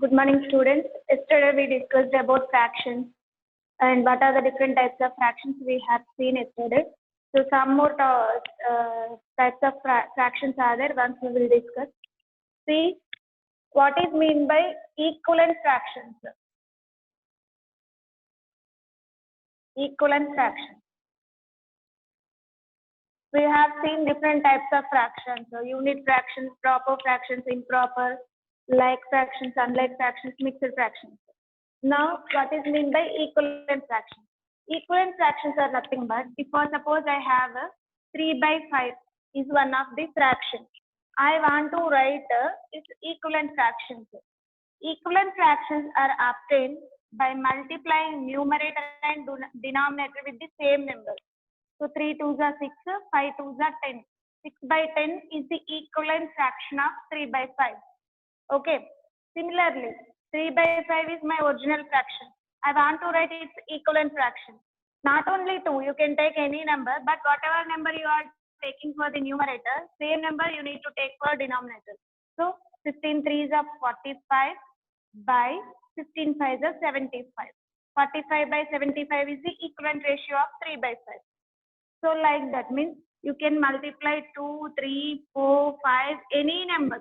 Good morning, students. Yesterday we discussed about fractions and what are the different types of fractions we have seen yesterday. So some more types of fractions are there. Once we will discuss. See what is mean by equivalent fractions. Equivalent fractions. We have seen different types of fractions. So unit fractions, proper fractions, improper, like fractions, unlike fractions, mixed fractions. Now, what is mean by equivalent fractions? Equivalent fractions are nothing but, if suppose I have a 3 by 5 is one of the fractions. I want to write its equivalent fractions. Equivalent fractions are obtained by multiplying numerator and denominator with the same number. So 3 2s are 6, 5 2s are 10. 6 by 10 is the equivalent fraction of 3 by 5. Okay. Similarly, 3 by 5 is my original fraction. I want to write its equivalent fraction. Not only 2, you can take any number, but whatever number you are taking for the numerator, same number you need to take for denominator. So 15 3s are 45 by 15 5s are 75. 45 by 75 is the equivalent ratio of 3 by 5. So like that means you can multiply 2, 3, 4, 5, any number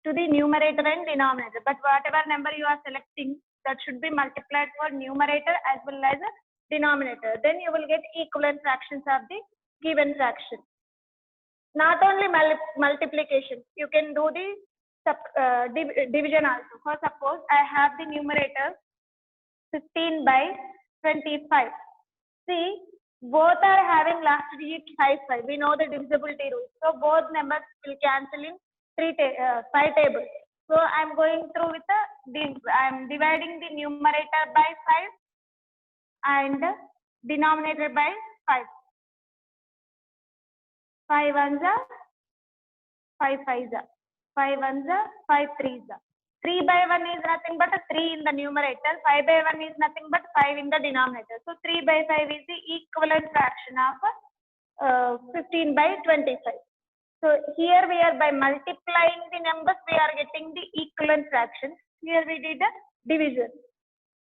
to the numerator and denominator. But whatever number you are selecting, that should be multiplied for numerator as well as denominator. Then you will get equivalent fractions of the given fraction. Not only multiplication, you can do the division also. For suppose I have the numerator 15 by 25. See, both are having last digit 5. We know the divisibility rule. So both numbers will cancel in 5 tables. So I'm going through with I'm dividing the numerator by 5 and denominator by 5. 5 ones are 5 5s are 5 ones are 5 3s are. 3 by 1 is nothing but a 3 in the numerator. 5 by 1 is nothing but 5 in the denominator. So 3 by 5 is the equivalent fraction of 15 by 25. So here we are by multiplying the numbers, we are getting the equivalent fraction. Here we did a division.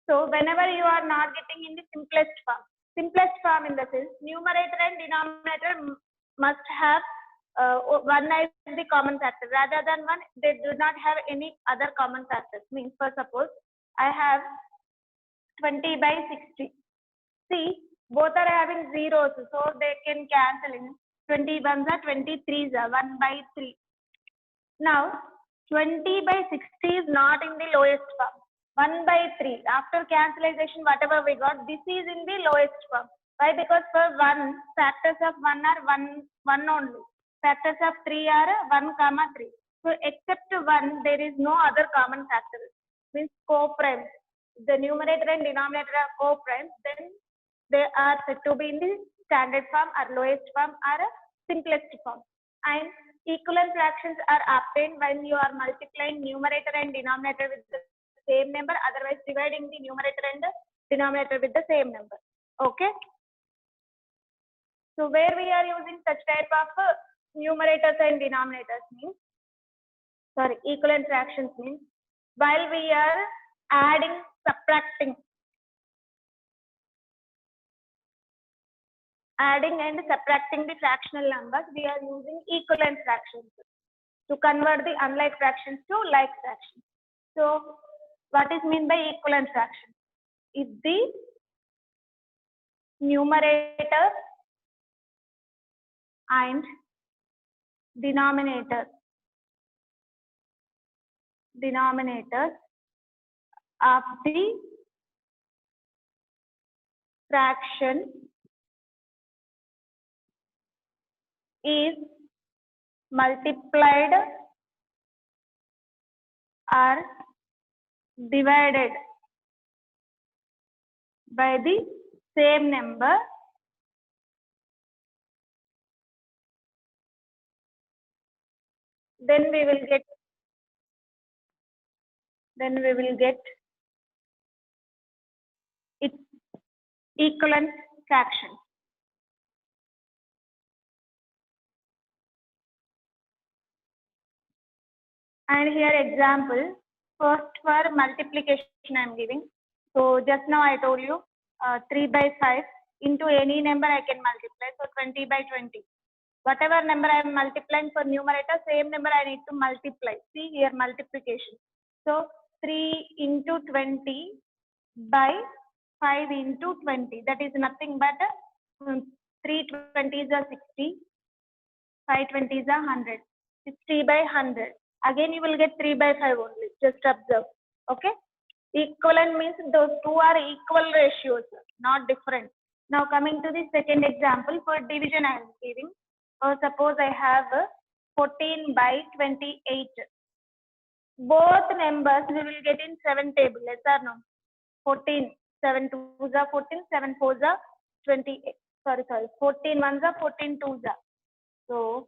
So whenever you are not getting in the simplest form in the sense, numerator and denominator must have one as the common factor. Rather than one, they do not have any other common factors. Means for suppose I have 20 by 60. See, both are having zeros, so they can cancel in. 21s are 23s are 1 by 3. Now 20 by 60 is not in the lowest form. 1 by 3 after cancellation, whatever we got, this is in the lowest form. Why? Because for 1, factors of 1 are 1 only. Factors of 3 are 1 comma 3. So except 1, there is no other common factor. Means co-prime. The numerator and denominator are co-prime, then they are said to be in the standard form or lowest form or simplest form. And equivalent fractions are obtained when you are multiplying numerator and denominator with the same number, otherwise dividing the numerator and the denominator with the same number. Okay. So where we are using such type of numerators and denominators means, equivalent fractions means while we are adding, adding and subtracting the fractional numbers, we are using equivalent fractions to convert the unlike fractions to like fractions. So what is meant by equivalent fraction? If the numerator and denominator of the fraction is multiplied or divided by the same number, then we will get its equivalent fraction. And here example, First for multiplication I am giving. So just now I told you 3 by 5 into any number I can multiply. So 20 by 20. Whatever number I am multiplying for numerator, same number I need to multiply. See here multiplication. So 3 into 20 by 5 into 20. That is nothing but 3 20s are 60. 5 20s are 100. 60 by 100. Again, you will get 3 by 5 only. Just observe. Okay. Equivalent means those two are equal ratios, not different. Now coming to the second example for division I am giving. Suppose I have 14 by 28. Both numbers we will get in 7 table. Yes or no? 14. 7 2s are 14. 7 4s are 28. Sorry. 14 1s are 14 2s are. So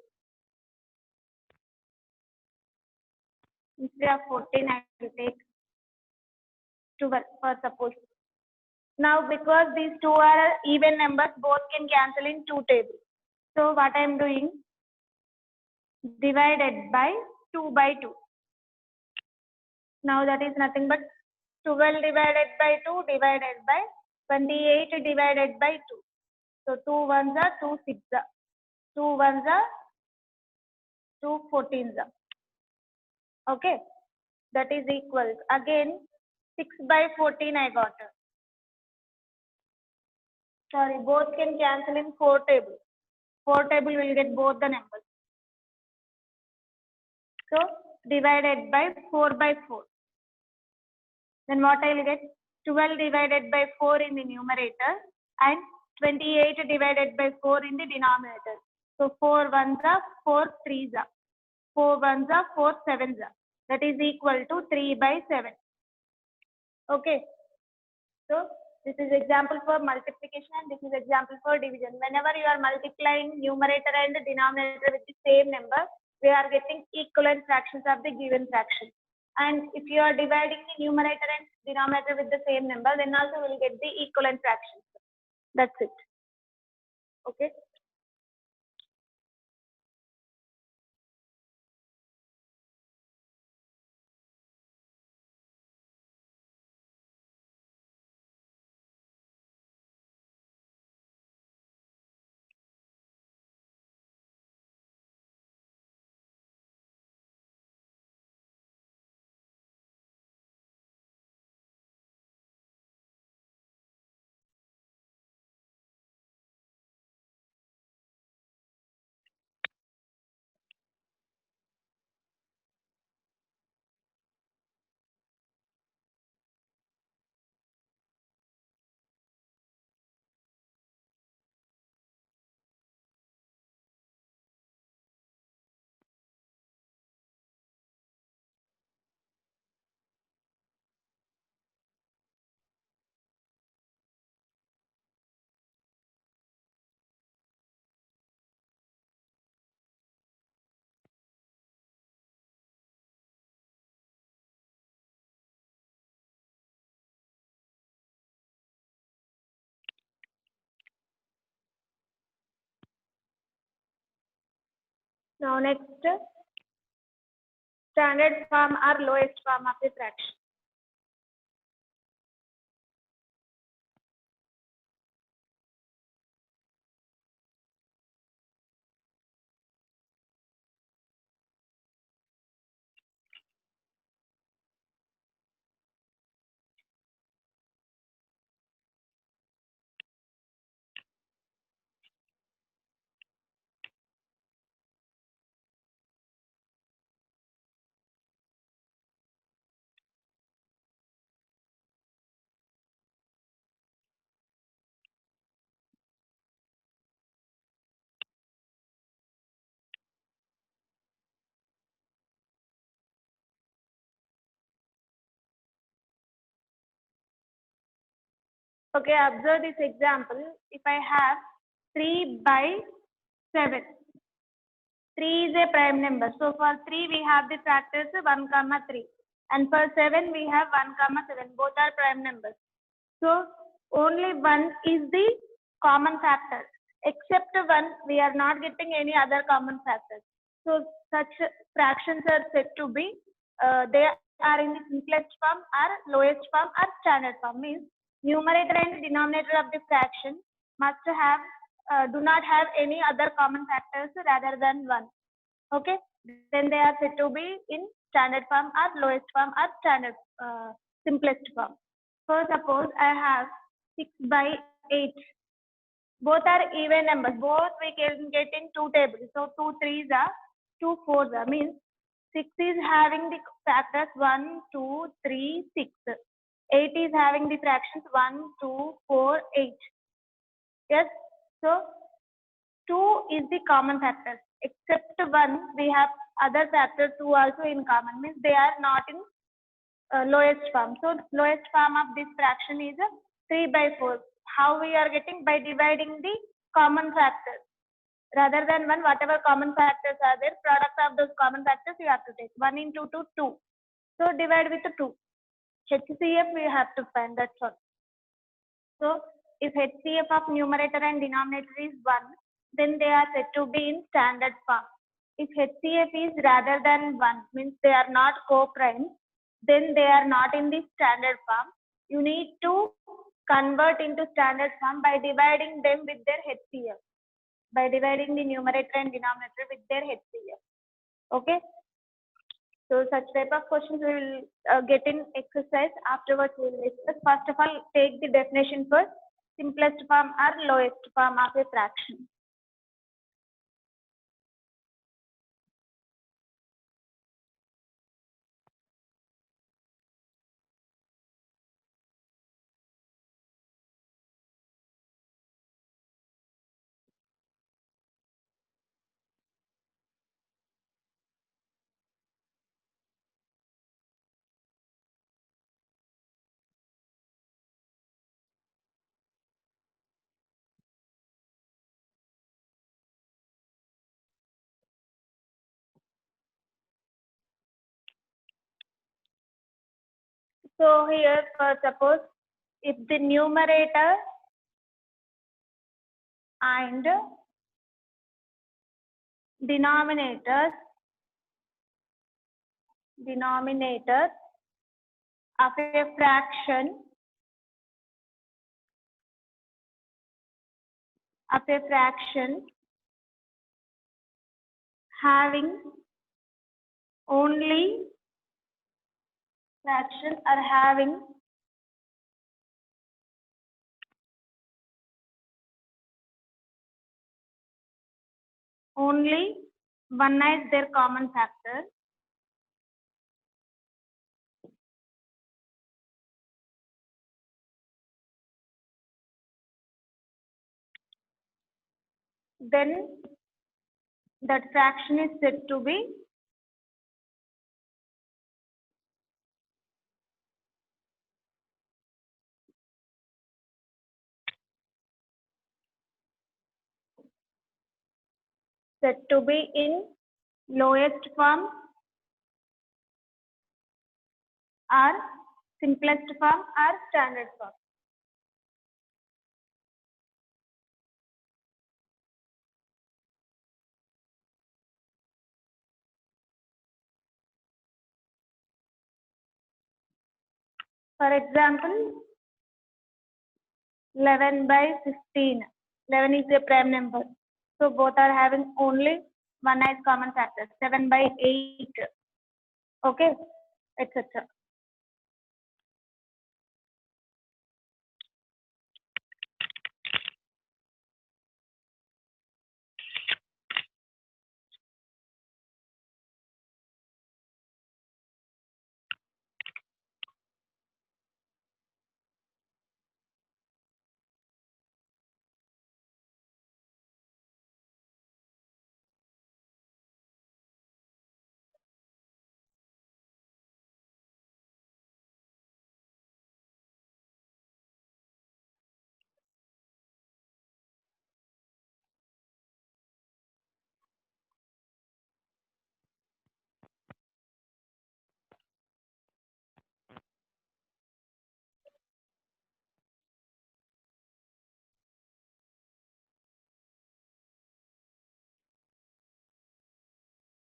instead of 14, I will take 12 for suppose. Now, because these two are even numbers, both can cancel in two tables. So, what I am doing? Divided by 2 by 2. Now, that is nothing but 12 divided by 2 divided by 28 divided by 2. So, 2 1s are 2 6s are. 2 1s are 2 14s are. Okay. That is equals. Again, 6 by 14 I got. Sorry, both can cancel in 4 table. 4 table will get both the numbers. So, divided by 4 by 4. Then what I will get? 12 divided by 4 in the numerator and 28 divided by 4 in the denominator. So, 4 1s are 4 3s are. 4 1s are 4 7s are. That is equal to 3 by 7. Okay. So, this is example for multiplication and this is example for division. Whenever you are multiplying numerator and denominator with the same number, we are getting equivalent fractions of the given fraction. And if you are dividing the numerator and denominator with the same number, then also we will get the equivalent fractions. That's it. Okay. Now next, standard form or lowest form of the fraction. Okay, observe this example. If I have 3 by 7, 3 is a prime number. So for 3 we have the factors 1 comma 3 and for 7 we have 1 comma 7. Both are prime numbers. So only 1 is the common factor. Except 1 we are not getting any other common factors. So such fractions are said to be they are in the simplest form or lowest form or standard form. Means numerator and denominator of the fraction must have do not have any other common factors rather than 1. Okay, then they are said to be in standard form or lowest form or standard simplest form. So suppose I have 6 by 8. Both are even numbers. Both we can get in two tables. So 2 3s are 2 4s are means 6 is having the factors 1, 2, 3, 6. 8 is having the fractions 1, 2, 4, 8. Yes. So 2 is the common factor. Except 1, we have other factors 2 also in common. Means they are not in lowest form. So lowest form of this fraction is 3 by 4. How we are getting? By dividing the common factors. Rather than 1, whatever common factors are there, product of those common factors you have to take. 1 into 2, 2. So divide with 2. HCF we have to find, that's all. So if HCF of numerator and denominator is 1, then they are said to be in standard form. If HCF is rather than 1, means they are not co-prime, then they are not in the standard form. You need to convert into standard form by dividing them with their HCF. By dividing the numerator and denominator with their HCF. Okay. So such type of questions we will get in exercise. Afterwards we will discuss. First of all, take the definition first. Simplest form or lowest form of a fraction. So here, suppose if the numerator and denominator of a fraction having only fraction or having only one as their common factor, then that fraction is said to be in lowest form or simplest form or standard form. For example, 11 by 15. 11 is a prime number. So both are having only one as common factor. 7 by 8. Okay, etc.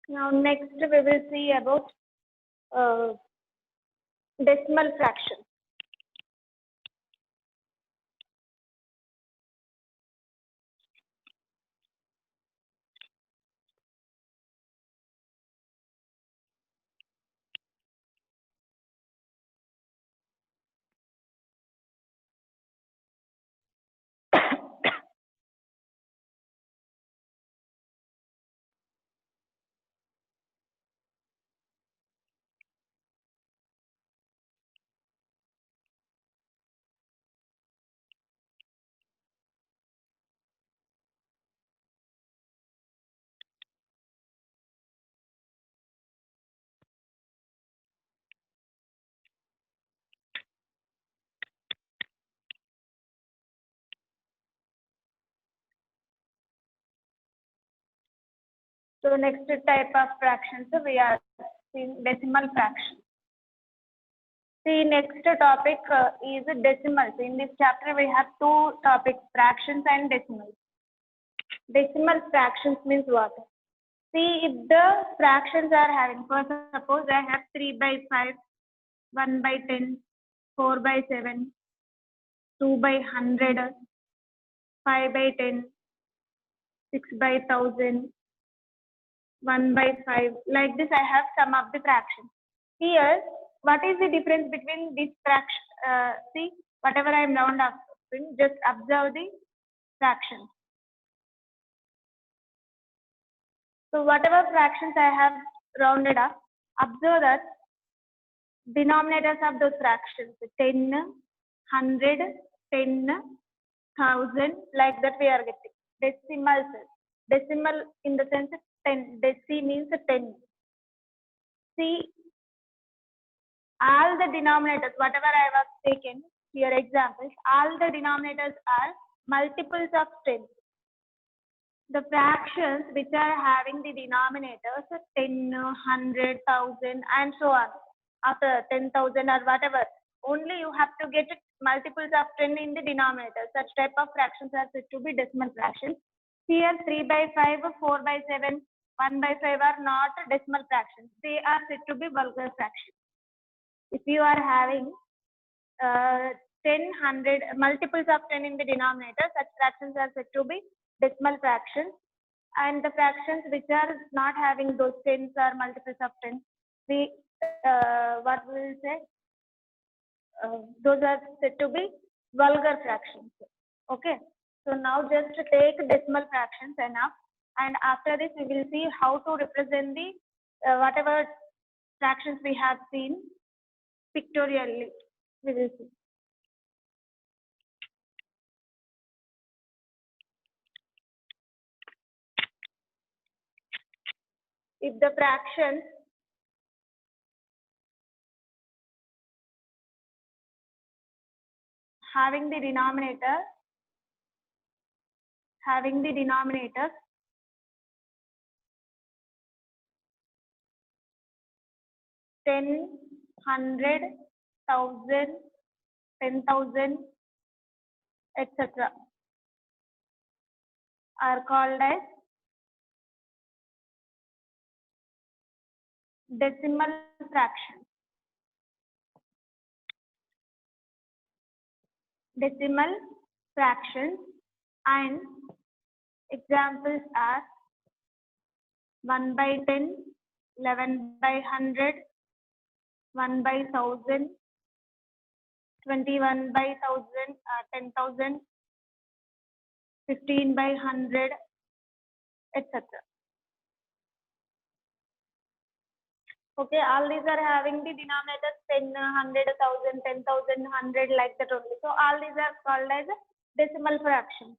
Now next we will see about decimal fraction. So next type of fractions we are seeing decimal fraction. The next topic is decimals. In this chapter we have two topics, fractions and decimals. Decimal fractions means what? See, if the fractions are having, for suppose I have 3 by 5, 1 by 10, 4 by 7, 2 by 100, 5 by 10, 6 by 1000, 1 by 5. Like this, I have some of the fractions. Here, what is the difference between this fraction? See, whatever I am round up, just observe the fractions. So whatever fractions I have rounded up, observe that denominators of those fractions 10, 100, 10, 1000, like that we are getting. Decimals. Decimal in the sense 10. Deci means 10. See, all the denominators, whatever I was taken here examples, all the denominators are multiples of 10. The fractions which are having the denominators 10, 100, 1000 and so on, after 10,000 or whatever, only you have to get multiples of 10 in the denominator. Such type of fractions are said to be decimal fractions. Here 3 by 5, 4 by 7, 1 by 5 are not decimal fractions. They are said to be vulgar fractions. If you are having 10, 100, multiples of 10 in the denominator, such fractions are said to be decimal fractions. And the fractions which are not having those tens or multiples of 10, we what we will say, those are said to be vulgar fractions. Okay, so now just take decimal fractions enough, and after this we will see how to represent the whatever fractions we have seen pictorially. We will see. If the fractions having the denominator 10, 100, 1000, 10,000, etc. are called as decimal fractions. Decimal fractions, and examples are 1 by 10, 11 by 100, 1 by 1000, 21 by 1000, 10,000, 15 by 100, etc. Okay, all these are having the denominators 10, 100, 1000, 10,000, 100, like that only. So all these are called as decimal fractions.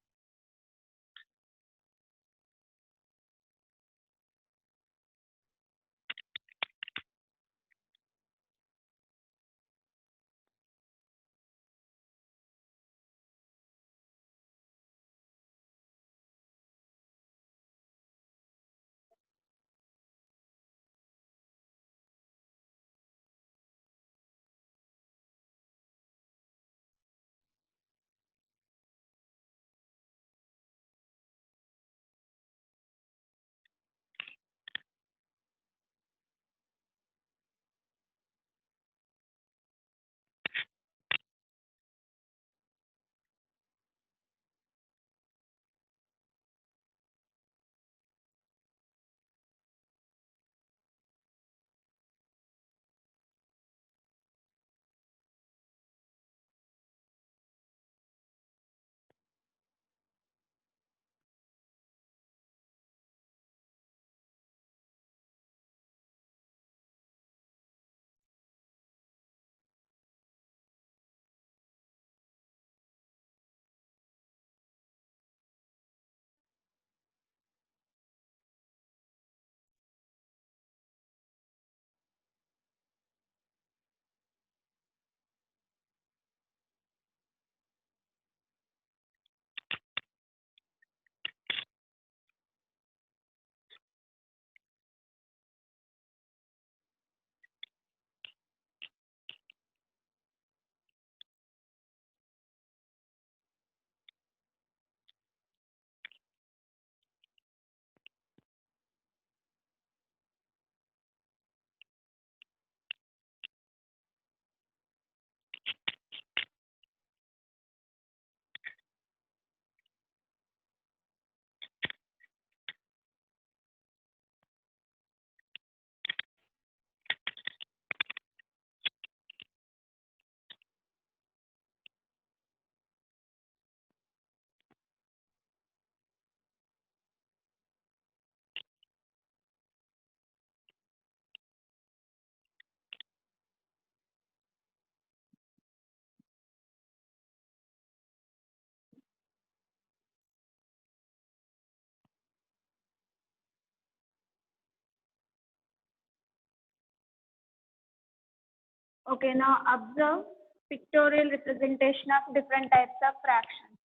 Okay, now observe pictorial representation of different types of fractions.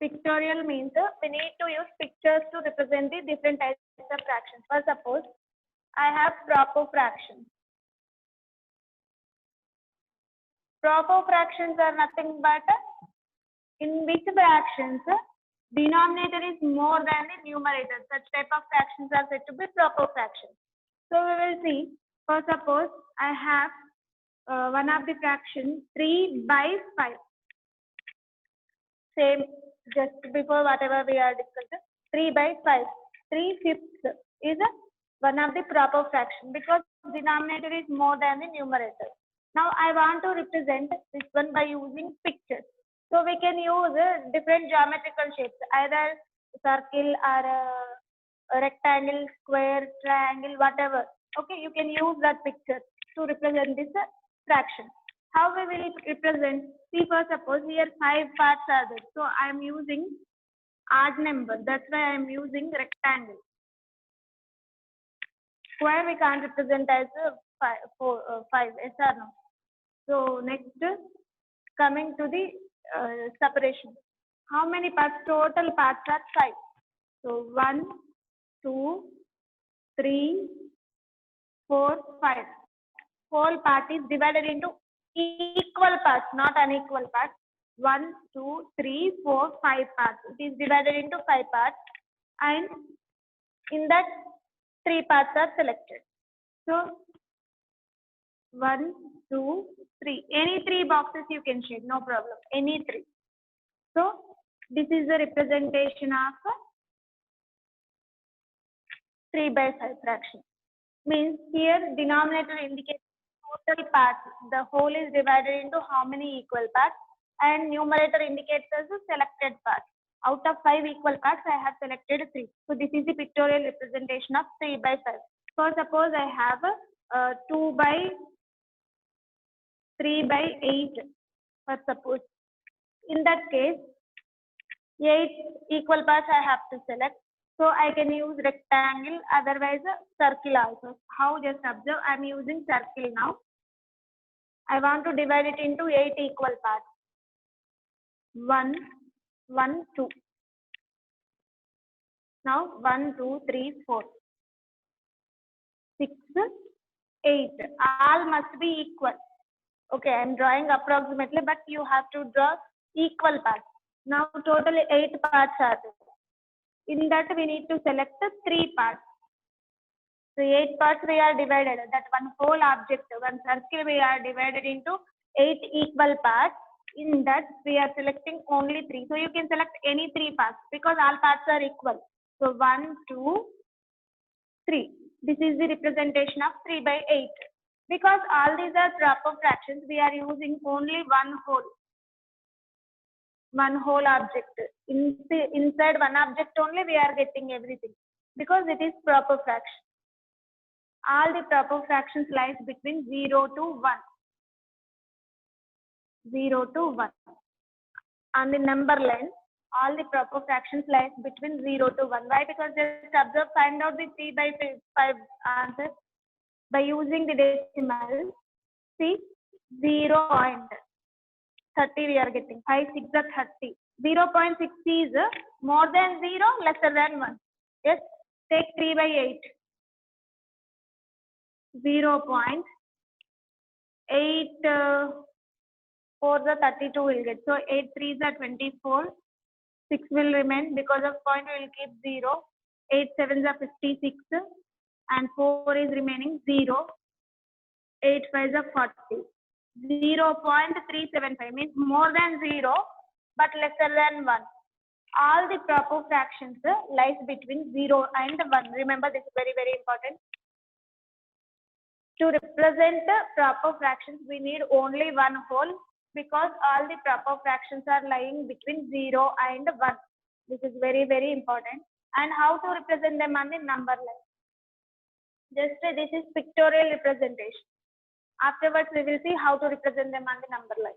Pictorial means we need to use pictures to represent the different types of fractions. For suppose I have proper fractions. Proper fractions are nothing but in which fractions denominator is more than the numerator. Such type of fractions are said to be proper fractions. So we will see. For suppose I have one of the fraction 3 by 5. Same just before whatever we are discussing. 3 by 5. 3/5 is one of the proper fraction because denominator is more than the numerator. Now I want to represent this one by using pictures. So we can use different geometrical shapes, either circle or a rectangle, square, triangle, whatever. Okay, you can use that picture to represent this fraction. How we will represent? See, for suppose here 5 parts are there. So I am using odd number. That's why I am using rectangle. Square we can't represent as 5, yes or no? So next, coming to the separation. How many parts? Total parts are 5. So 1, 2, 3, 4, 5. Whole part is divided into equal parts, not unequal parts. 1, 2, 3, 4, 5 parts. It is divided into 5 parts, and in that 3 parts are selected. So 1, 2, 3. Any 3 boxes you can shade, no problem. Any 3. So this is the representation of 3 by 5 fraction. Means here denominator indicates total parts. The whole is divided into how many equal parts, and numerator indicates as the selected parts. Out of 5 equal parts, I have selected 3. So this is the pictorial representation of 3 by 5. So suppose I have 2 by 3 by 8. For suppose in that case, 8 equal parts I have to select. So I can use rectangle, otherwise circle also. How? Just observe, I am using circle now. I want to divide it into 8 equal parts. 1, 1, 2. Now 1, 2, 3, 4, 6, 8. All must be equal. Okay, I am drawing approximately, but you have to draw equal parts. Now total 8 parts are there. In that we need to select 3 parts. So 8 parts we are divided. That one whole object, one circle we are divided into 8 equal parts. In that we are selecting only 3. So you can select any 3 parts because all parts are equal. So 1, 2, 3. This is the representation of 3 by 8. Because all these are proper fractions, we are using only one whole object. Inside one object only we are getting everything because it is proper fraction. All the proper fractions lies between 0 to 1. 0 to 1. On the number line, all the proper fractions lies between 0 to 1. Why? Because just observe, find out the 3 by 5 answer by using the decimal. See, 0.30 we are getting. 5, 6 are 30. 0.6 is more than 0, lesser than 1. Yes, take 3 by 8. 0.8 4 the 32 will get. So 8 3s are 24. 6 will remain because of point we will keep 0. 8 7s are 56 and 4 is remaining 0. 8 5s are 40. 0.375 means more than 0 but lesser than 1. All the proper fractions lies between 0 and 1. Remember, this is very, very important. To represent proper fractions, we need only one whole because all the proper fractions are lying between 0 and 1. This is very, very important. And how to represent them on the number line? Just this is pictorial representation. Afterwards, we will see how to represent them on the number line.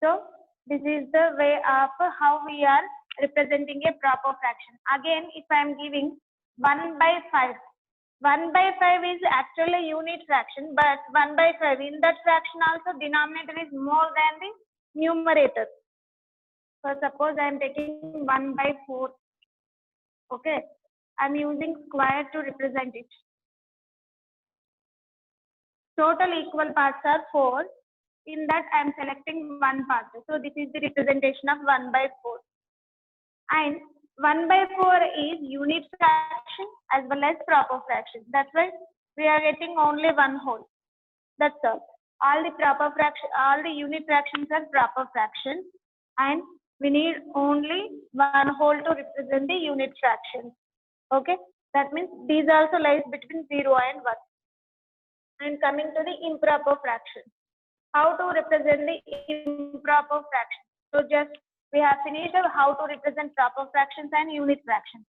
So, this is the way of how we are representing a proper fraction. Again, if I am giving 1 by 5, 1 by 5 is actually unit fraction, but 1 by 5 in that fraction also denominator is more than the numerator. So suppose I am taking 1 by 4. Okay, I am using square to represent it. Total equal parts are 4. In that I am selecting one part. So this is the representation of 1 by 4. And 1 by 4 is unit fraction as well as proper fraction. That's why we are getting only one whole. That's all. All the proper fraction, all the unit fractions are proper fractions, and we need only one whole to represent the unit fraction. Okay, that means these also lies between 0 and 1. And coming to the improper fraction, how to represent the improper fraction? So just we have finished how to represent proper fractions and unit fractions.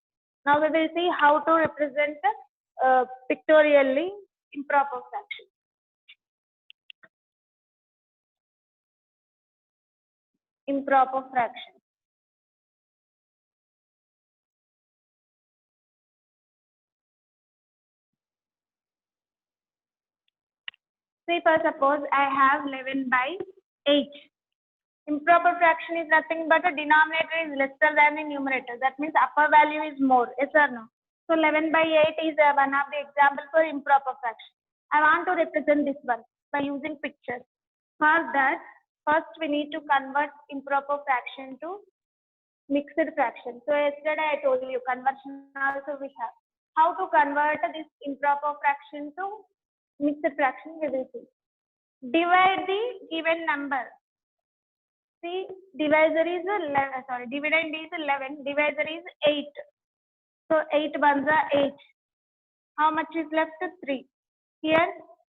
Now we will see how to represent pictorially improper fraction. Improper fraction. Say for suppose I have 11 by 8. Improper fraction is nothing but a denominator is lesser than the numerator. That means upper value is more. Yes or no? So 11 by 8 is one of the example for improper fraction. I want to represent this one by using pictures. For that, first we need to convert improper fraction to mixed fraction. So yesterday I told you conversion also we have. How to convert this improper fraction to mixed fraction we will see. Divide the given number. See, divisor is 11, dividend is 11, divisor is 8. So 8 ones are 8. How much is left? 3. Here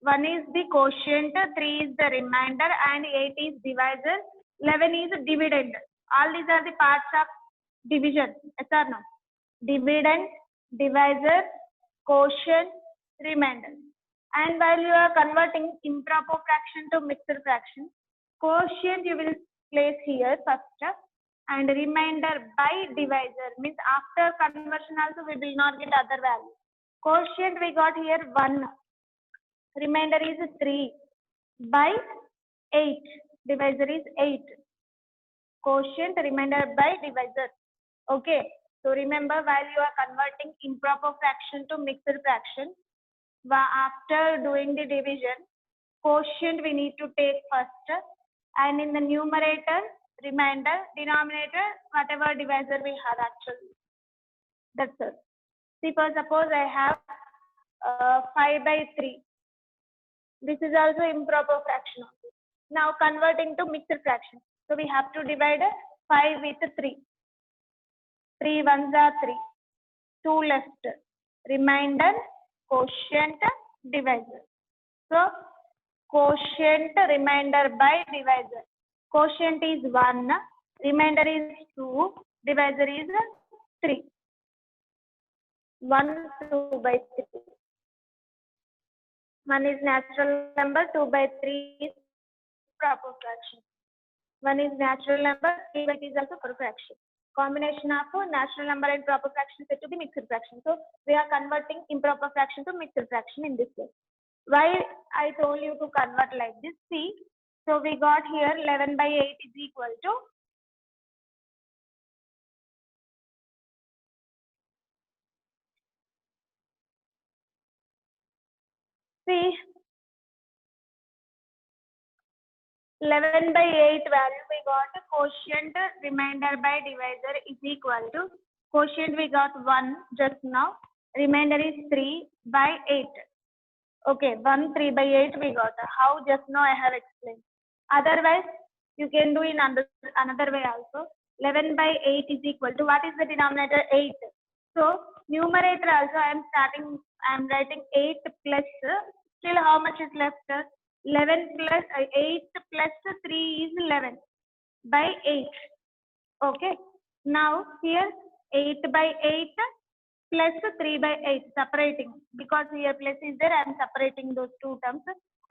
1 is the quotient, 3 is the remainder, and 8 is divisor, 11 is dividend. All these are the parts of division. Yes or no? Dividend, divisor, quotient, remainder. And while you are converting improper fraction to mixed fraction, quotient you will place here first, and remainder by divisor means after conversion also we will not get other value. Quotient we got here 1, remainder is 3 by 8, divisor is 8. Quotient, remainder by divisor. Okay, so remember while you are converting improper fraction to mixed fraction, after doing the division, quotient we need to take first, and in the numerator, remainder, denominator, whatever divisor we have actually. That's it. See, for suppose I have 5 by 3. This is also improper fraction. Now converting to mixed fraction. So we have to divide 5 with 3. 3 ones are 3. 2 left. Remainder, quotient, divisor. So quotient, remainder by divisor. Quotient is 1, remainder is 2, divisor is 3. 1, 2 by 3. 1 is natural number, 2 by 3 is proper fraction. 1 is natural number, 3 by 3 is also proper fraction. Combination of natural number and proper fraction set to be mixed fraction. So we are converting improper fraction to mixed fraction in this way. Why I told you to convert like this? See, so we got here 11 by 8 is equal to see 11 by 8 value we got a quotient, remainder by divisor is equal to quotient we got 1 just now, remainder is 3 by 8. Okay, 1 3 by 8 we got. How just now I have explained. Otherwise you can do in another way also. 11 by 8 is equal to what is the denominator? 8. So numerator also I am writing 8 plus still how much is left? 11 plus 8 plus 3 is 11 by 8. Okay. Now here 8 by 8 plus 3 by 8 separating, because here plus is there, I am separating those two terms.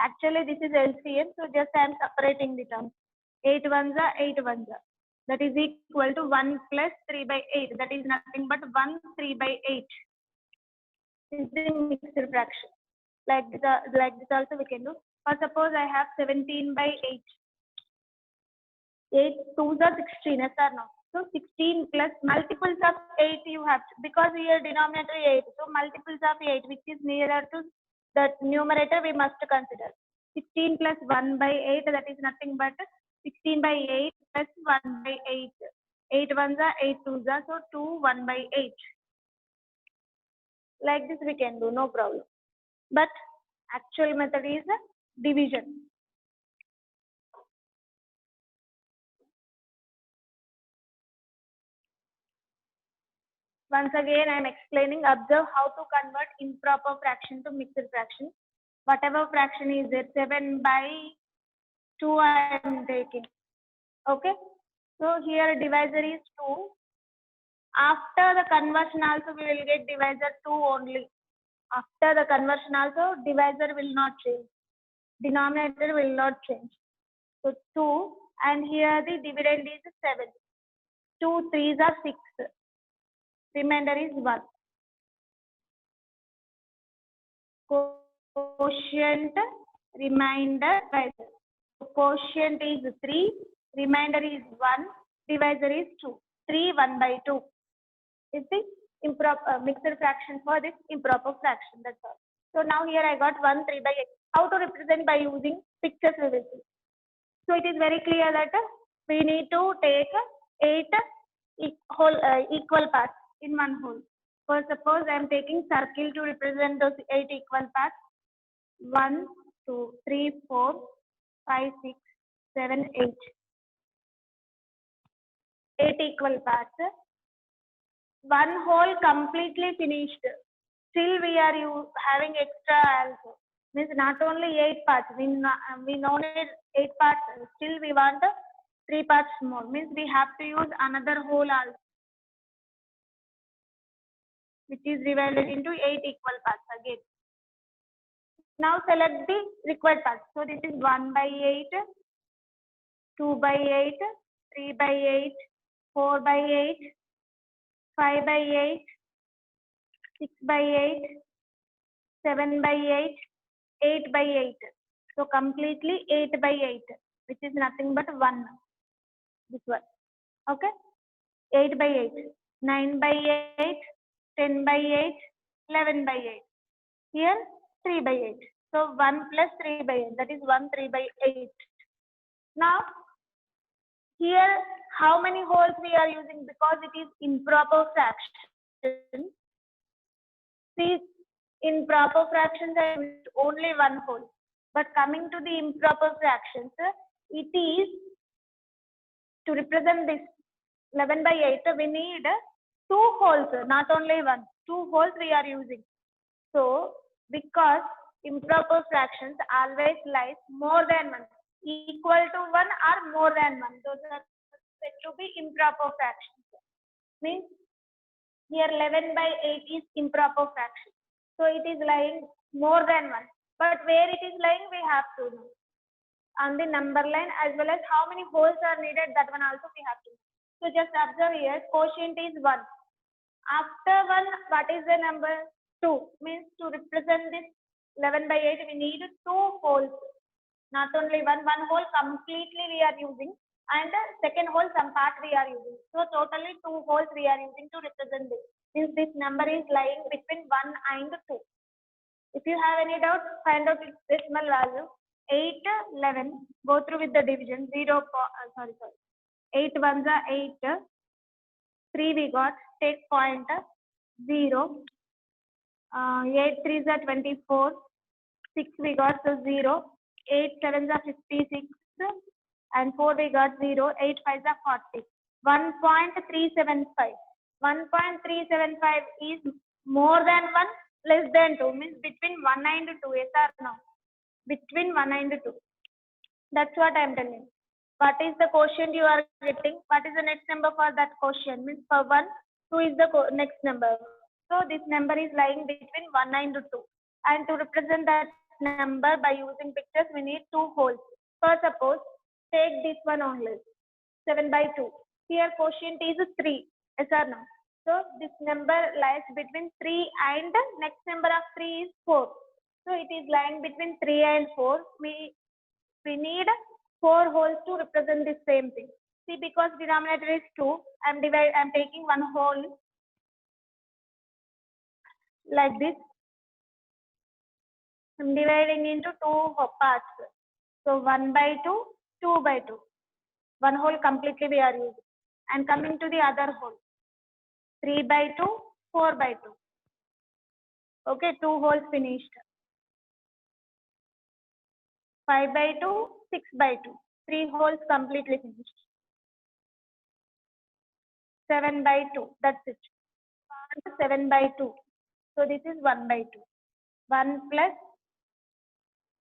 Actually this is LCM, so just I am separating the terms. 8 ones are 8 ones are. That is equal to 1 plus 3 by 8. That is nothing but 1 3 by 8. is the mixed fraction. Like this also we can do. Or suppose I have 17 by 8. 8 2s are 16, yes or no? So 16 plus multiples of 8 you have to, because here denominator 8. So multiples of 8 which is nearer to the numerator we must consider. 16 plus 1 by 8, that is nothing but 16 by 8 plus 1 by 8. 8 ones are 8 twos are, so 2 1 by 8. Like this we can do, no problem. But actual method is division. Once again, I am explaining. Observe how to convert improper fraction to mixed fraction. Whatever fraction is there, 7 by 2 I am taking. Okay. So here divisor is 2. After the conversion also we will get divisor 2 only. After the conversion also divisor will not change. Denominator will not change. So 2, and here the dividend is 7. 2 3s are 6. Remainder is 1. Quotient, remainder, divisor. Quotient is 3, remainder is 1, divisor is 2. 3 1 by 2 is the improper mixed fraction for this improper fraction. That's all. So now here I got 1 3 by 8. How to represent by using pictures we will see. So it is very clear that we need to take 8 equal parts in one whole. For suppose I am taking circle to represent those 8 equal parts. 1 2 3 4 5 6 7 8. 8 equal parts. One whole completely finished. Still we are having extra also. Means not only 8 parts, we no need 8 parts. Still we want 3 parts more. Means we have to use another whole also, which is divided into 8 equal parts again. Now select the required parts. So this is 1 by 8, 2 by 8, 3 by 8, 4 by 8, 5 by 8, 6 by 8, 7 by 8, 8 by 8. So completely 8 by 8, which is nothing but 1. This one. Okay. 8 by 8, 9 by 8, 10 by 8, 11 by 8. Here 3 by 8. So 1 plus 3 by 8, that is 1 3 by 8. Now here how many holes we are using, because it is improper fraction. See, in proper fractions I use only one hole. But coming to the improper fractions, it is to represent this 11 by 8, we need 2 holes, not only one. 2 holes we are using. So, because improper fractions always lies more than 1, equal to 1 or more than 1. Those are said to be improper fractions. Means here 11 by 8 is improper fraction. So it is lying more than 1. But where it is lying we have to know. On the number line as well as how many holes are needed, that one also we have to know. So just observe here, quotient is 1. After 1, what is the number? 2. Means to represent this 11 by 8, we need 2 holes. Not only one hole completely we are using, and the second hole some part we are using. So totally 2 holes we are using to represent this. Since this number is lying between 1 and 2. If you have any doubt, find out its decimal value. 8, 11, go through with the division. 8 ones are 8, 3 we got, take point, 0, 8 threes are 24, 6 we got, so 0, 8 sevens are 56, and 4 we got 0, 8 fives are 40. 1.375. 1.375 is more than 1, less than 2, means between 1 and 2, yes or no? Between 1 and 2. That's what I am telling. What is the quotient you are getting? What is the next number for that quotient? Means for 1, 2 is the next number. So this number is lying between 1 and 2. And to represent that number by using pictures, we need 2 holes. For suppose, take this one only, 7 by 2. Here quotient is 3. Yes or no? So this number lies between 3 and next number of 3 is 4. So it is lying between 3 and 4. We need 4 wholes to represent the same thing. See, because denominator is 2, I'm taking one whole like this. I'm dividing into 2 parts. So 1 by 2, 2 by 2. One whole completely we are using. And coming to the other whole. 3 by 2, 4 by 2. Okay, 2 wholes finished. 5 by 2, 6 by 2. 3 wholes completely finished. 7 by 2, that's it. 7 by 2. So this is 1 by 2. 1 plus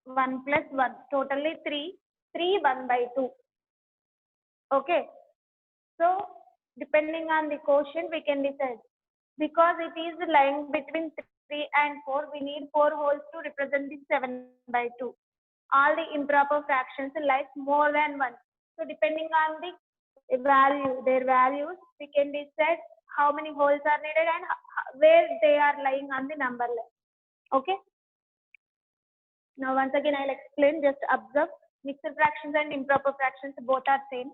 1 plus 1. Totally 3. 3, 1 by 2. Okay. So depending on the quotient, we can decide. Because it is lying between 3 and 4, we need 4 wholes to represent the 7 by 2. All the improper fractions lies more than 1. So depending on the value, their values, we can decide how many wholes are needed and where they are lying on the number line. Okay. Now once again I'll explain. Just observe. Mixed fractions and improper fractions both are same.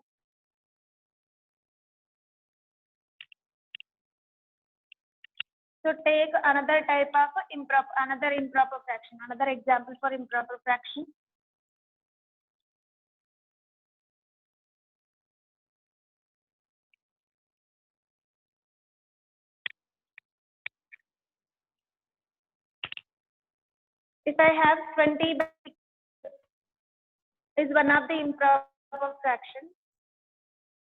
So take another type of improper fraction. Another example for improper fraction. If I have 20 by 6 is one of the improper fraction.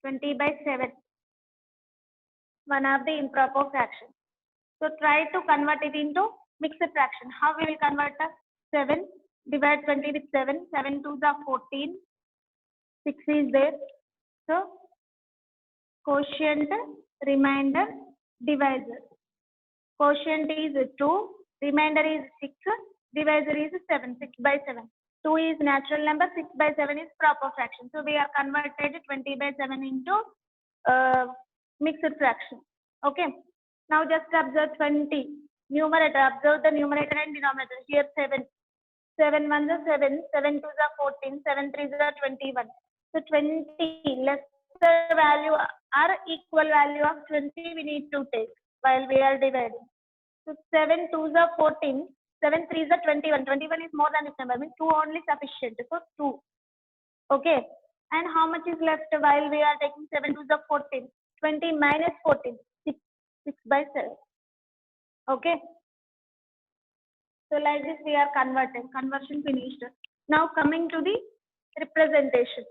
20 by 7, one of the improper fraction. So try to convert it into mixed fraction. How we will convert a 7? Divide 20 with 7. 7 2s are 14. 6 is there. So quotient, remainder, divisor. Quotient is 2. Remainder is 6. Divisor is 7. 6 by 7. 2 is natural number. 6 by 7 is proper fraction. So we are converted 20 by 7 into mixed fraction. Okay. Now just observe 20. Numerator. Observe the numerator and denominator. Here 7. 7 1s are 7. 7 2s are 14. 7 3s are 21. So 20 lesser value or equal value of 20 we need to take while we are dividing. So 7 2s are 14. 7 3s are 21. 21 is more than this number. Means 2 only sufficient. So 2. Okay. And how much is left while we are taking 7 2s are 14? 20 minus 14. 6 by 7. Okay. So like this we are converting. Conversion finished. Now coming to the representation.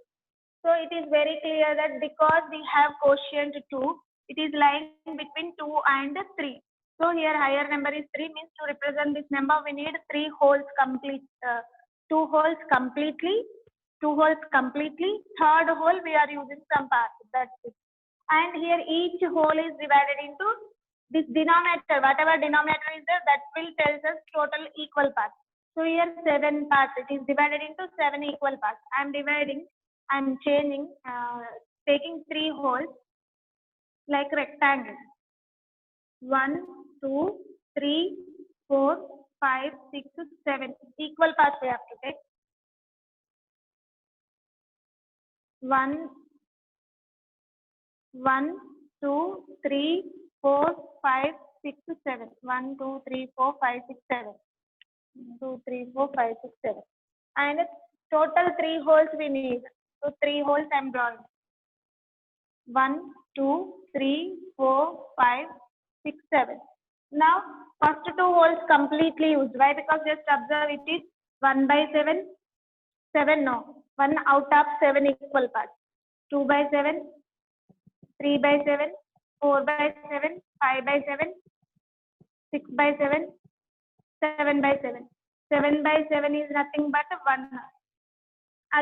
So it is very clear that because we have quotient 2, it is lying between 2 and 3. So here higher number is 3, means to represent this number we need 3 wholes complete, 2 wholes completely, 2 wholes completely, third whole we are using some part, that's it. And here each whole is divided into this denominator, whatever denominator is there, that will tell us total equal parts. So here 7 parts, it is divided into 7 equal parts. I'm changing, taking 3 wholes like rectangle. 1, 2, 3, 4, 5, 6, 7. Equal parts we have to take. 1, 2, 3, 4, 5, 6, 7. 1, 2, 3, 4, 5, 6, 7. 1, 2, 3, 4, 5, 6, 7. And total 3 wholes we need. So 3 wholes I'm drawing. 1, 2, 3, 4, 5, 6, 7. Now first 2 wholes completely used. Why? Because just observe it is 1 by 7. 7 no. 1 out of 7 equal parts. 2 by 7. 3 by 7. 4 by 7. 5 by 7. 6 by 7. 7 by 7. 7 by 7 is nothing but 1.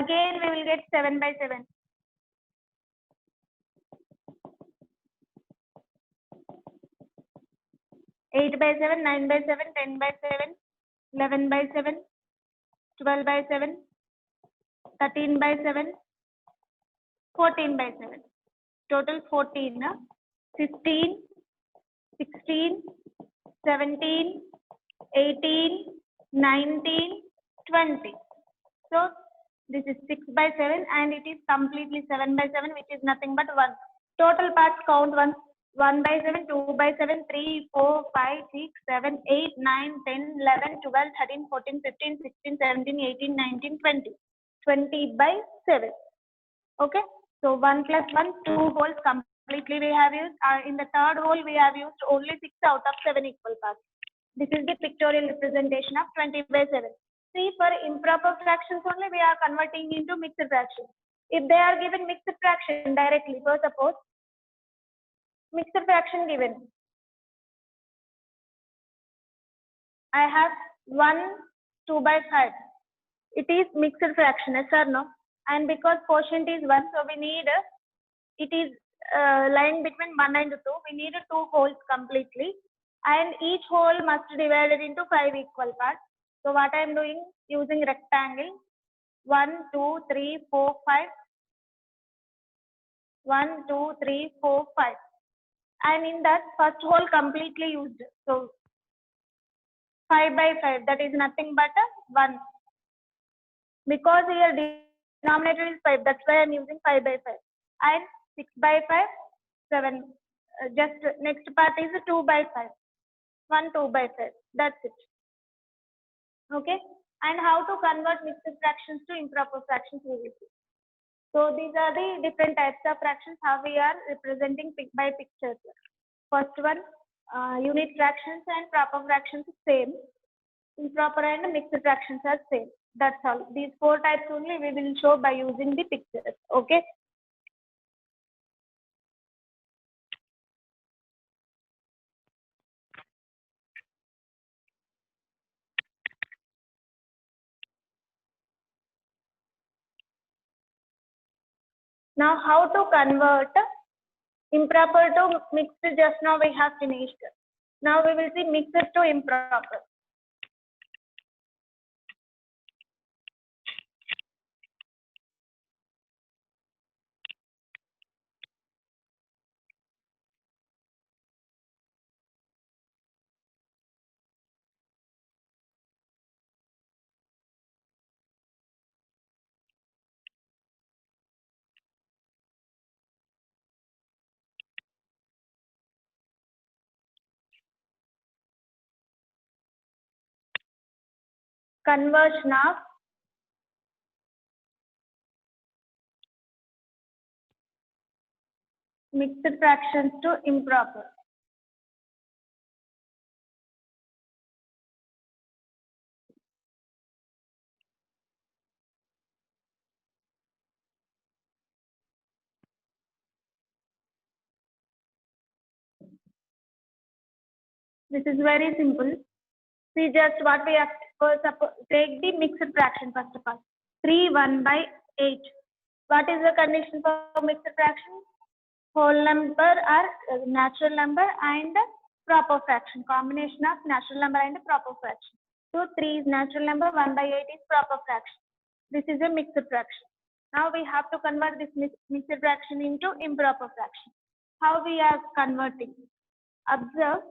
Again we will get 7 by 7. 8 by 7, 9 by 7, 10 by 7, 11 by 7, 12 by 7, 13 by 7, 14 by 7. Total 14. 15, 16, 17, 18, 19, 20. So this is 6 by 7 and it is completely 7 by 7, which is nothing but 1. Total parts count 1 by 7, 2 by 7, 3, 4, 5, 6, 7, 8, 9, 10, 11, 12, 13, 14, 15, 16, 17, 18, 19, 20. 20 by 7. Okay. So 1 plus 1, 2 holes completely we have used. In the third hole, we have used only 6 out of 7 equal parts. This is the pictorial representation of 20 by 7. See, for improper fractions only, we are converting into mixed fractions. If they are given mixed fraction directly, for suppose, mixed fraction given. I have 1, 2 by 5. It is mixed fraction, yes or no? And because quotient is 1, so we need, it is lying between 1 and 2. We need 2 holes completely. And each hole must be divided into 5 equal parts. So what I am doing, using rectangle, 1, 2, 3, 4, 5. 1, 2, 3, 4, 5. And in that first hole completely used. So 5 by 5, that is nothing but 1. Because here denominator is 5, that's why I am using 5 by 5. And 6 by 5, 7. Just next part is 2 by 5. 1, 2 by 5. That's it. Okay. And how to convert mixed fractions to improper fractions we will see. So these are the different types of fractions, how we are representing by pictures. First one, unit fractions and proper fractions same. Improper and mixed fractions are same. That's all. These 4 types only we will show by using the pictures. Okay. Now how to convert improper to mixed, just now we have finished. Now we will see mixed to improper. Conversion of mixed fractions to improper. This is very simple. See just what we have to take the mixed fraction first of all. 3, 1 by 8. What is the condition for mixed fraction? Whole number or natural number and proper fraction. Combination of natural number and proper fraction. So 3 is natural number, 1 by 8 is proper fraction. This is a mixed fraction. Now we have to convert this mixed fraction into improper fraction. How we are converting? Observe.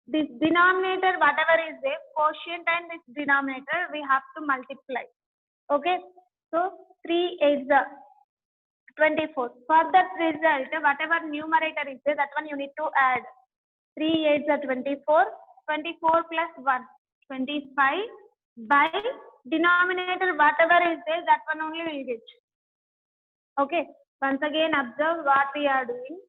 This denominator, whatever is there, quotient and this denominator, we have to multiply. Okay. So 3 is 24. For that result, whatever numerator is there, that one you need to add. 3 is 24. 24 plus 1, 25 by denominator, whatever is there, that one only will get. Okay. Once again, observe what we are doing.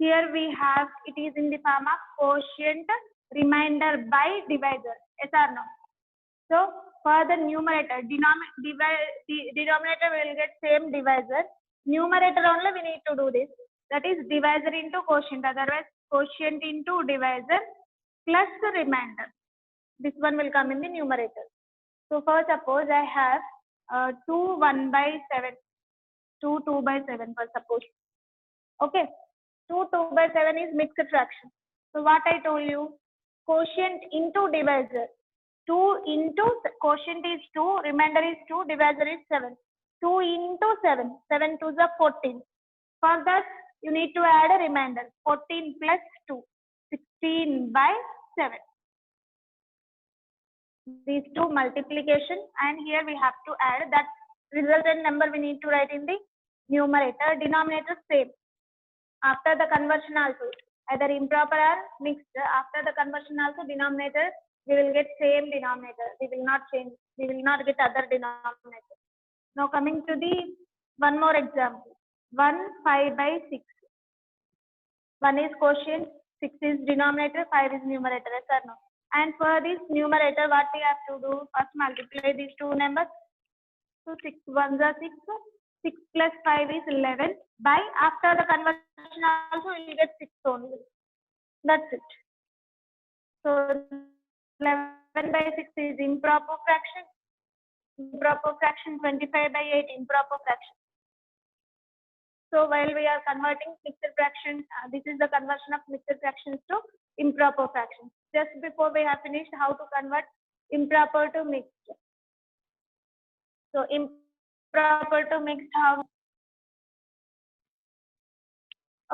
Here we have, it is in the form of quotient remainder by divisor. Yes or no? So for the numerator, denominator will get same divisor. Numerator only we need to do this. That is divisor into quotient. Otherwise, quotient into divisor plus the remainder. This one will come in the numerator. So for suppose I have 2 1 by 7. 2 2 by 7 for suppose. Okay. 2 2 by 7 is mixed fraction. So what I told you, quotient into divisor. 2 into quotient is 2, remainder is 2, divisor is 7. 2 into 7, 7 to the 14. For that, you need to add a remainder, 14 plus 2. 16 by 7. These two multiplication, and here we have to add that resultant number we need to write in the numerator, denominator same. After the conversion also, either improper or mixed, after the conversion also denominator, we will get same denominator. We will not change, we will not get other denominator. Now coming to the one more example, 1 5 by 6. 1 is quotient, 6 is denominator, 5 is numerator, yes or no? And for this numerator, what we have to do? First multiply these two numbers. So 6 1s are 6. 6 plus 5 is 11. By after the conversion also we will get 6 only. That's it. So 11 by 6 is improper fraction. Improper fraction, 25 by 8 improper fraction. So while we are converting mixed fractions, this is the conversion of mixed fractions to improper fractions. Just before we have finished how to convert improper to mixed. So improper to mixed, how?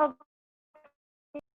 Okay.